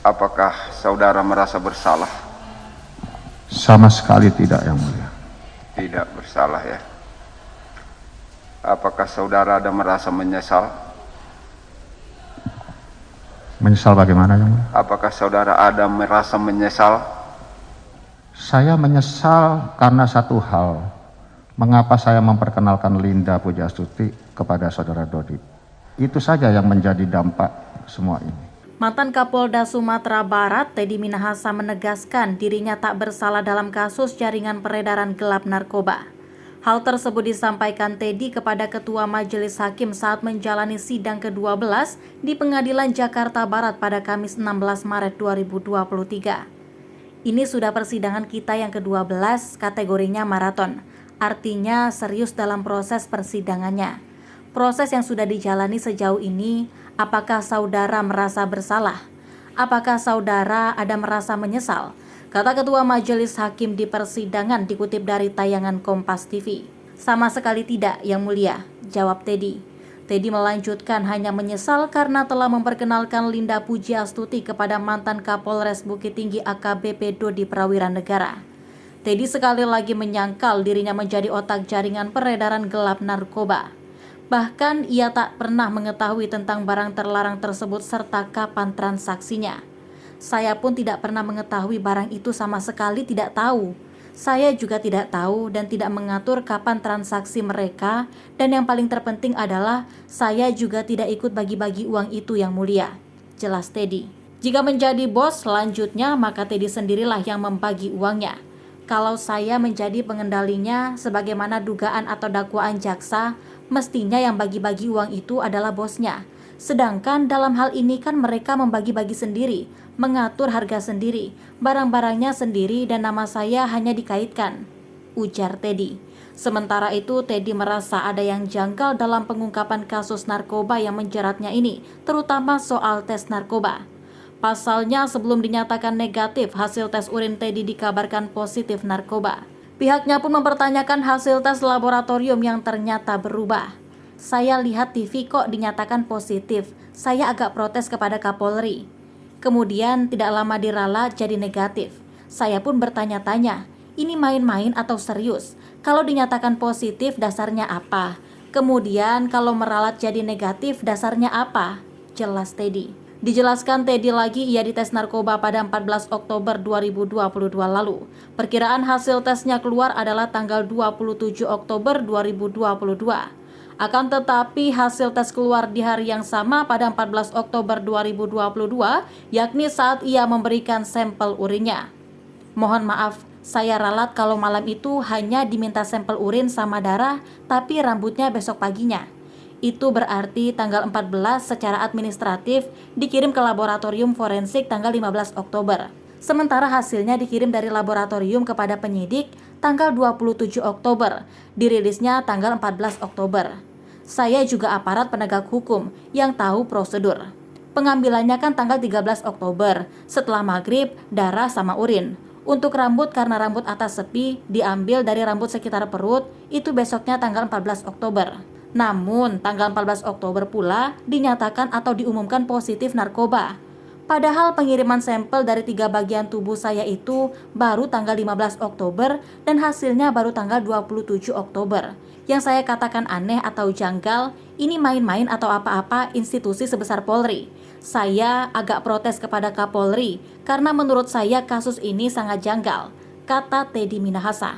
Apakah saudara merasa bersalah? Sama sekali tidak, Yang Mulia. Tidak bersalah ya. Apakah saudara ada merasa menyesal? Menyesal bagaimana, Yang Mulia? Apakah saudara ada merasa menyesal? Saya menyesal karena satu hal. Mengapa saya memperkenalkan Linda Pujastuti kepada saudara Dodi? Itu saja yang menjadi dampak semua ini. Mantan Kapolda Sumatera Barat, Teddy Minahasa menegaskan dirinya tak bersalah dalam kasus jaringan peredaran gelap narkoba. Hal tersebut disampaikan Teddy kepada Ketua Majelis Hakim saat menjalani sidang ke-12 di Pengadilan Jakarta Barat pada Kamis 16 Maret 2023. Ini sudah persidangan kita yang ke-12, kategorinya maraton. Artinya serius dalam proses persidangannya. Proses yang sudah dijalani sejauh ini, apakah saudara merasa bersalah? Apakah saudara ada merasa menyesal? Kata Ketua Majelis Hakim di persidangan dikutip dari tayangan Kompas TV. Sama sekali tidak, Yang Mulia, jawab Teddy. Teddy melanjutkan hanya menyesal karena telah memperkenalkan Linda Pujastuti kepada mantan Kapolres Bukit Tinggi AKBP Dodi Prawiranegara. Teddy sekali lagi menyangkal dirinya menjadi otak jaringan peredaran gelap narkoba. Bahkan ia tak pernah mengetahui tentang barang terlarang tersebut serta kapan transaksinya. Saya pun tidak pernah mengetahui barang itu, sama sekali tidak tahu. Saya juga tidak tahu dan tidak mengatur kapan transaksi mereka, dan yang paling terpenting adalah saya juga tidak ikut bagi-bagi uang itu, Yang Mulia, jelas Teddy. Jika menjadi bos selanjutnya, maka Teddy sendirilah yang membagi uangnya. Kalau saya menjadi pengendalinya sebagaimana dugaan atau dakwaan jaksa, mestinya yang bagi-bagi uang itu adalah bosnya. Sedangkan dalam hal ini kan mereka membagi-bagi sendiri, mengatur harga sendiri, barang-barangnya sendiri, dan nama saya hanya dikaitkan, ujar Teddy. Sementara itu, Teddy merasa ada yang janggal dalam pengungkapan kasus narkoba yang menjeratnya ini, terutama soal tes narkoba. Pasalnya, sebelum dinyatakan negatif, hasil tes urin Teddy dikabarkan positif narkoba. Pihaknya pun mempertanyakan hasil tes laboratorium yang ternyata berubah. Saya lihat TV kok dinyatakan positif. Saya agak protes kepada Kapolri. Kemudian tidak lama diralat jadi negatif. Saya pun bertanya-tanya, ini main-main atau serius? Kalau dinyatakan positif dasarnya apa? Kemudian kalau meralat jadi negatif dasarnya apa? Jelas Teddy. Dijelaskan Teddy lagi ia dites narkoba pada 14 Oktober 2022 lalu. Perkiraan hasil tesnya keluar adalah tanggal 27 Oktober 2022. Akan tetapi hasil tes keluar di hari yang sama pada 14 Oktober 2022, yakni saat ia memberikan sampel urinnya. Mohon maaf, saya ralat kalau malam itu hanya diminta sampel urin sama darah, tapi rambutnya besok paginya. Itu berarti tanggal 14 secara administratif dikirim ke laboratorium forensik tanggal 15 Oktober. Sementara hasilnya dikirim dari laboratorium kepada penyidik tanggal 27 Oktober, dirilisnya tanggal 14 Oktober. Saya juga aparat penegak hukum yang tahu prosedur. Pengambilannya kan tanggal 13 Oktober, setelah maghrib, darah sama urin. Untuk rambut karena rambut atas sepi diambil dari rambut sekitar perut, itu besoknya tanggal 14 Oktober. Namun, tanggal 14 Oktober pula dinyatakan atau diumumkan positif narkoba. Padahal pengiriman sampel dari 3 bagian tubuh saya itu baru tanggal 15 Oktober dan hasilnya baru tanggal 27 Oktober. Yang saya katakan aneh atau janggal, ini main-main atau apa-apa institusi sebesar Polri. Saya agak protes kepada Kapolri karena menurut saya kasus ini sangat janggal, kata Teddy Minahasa.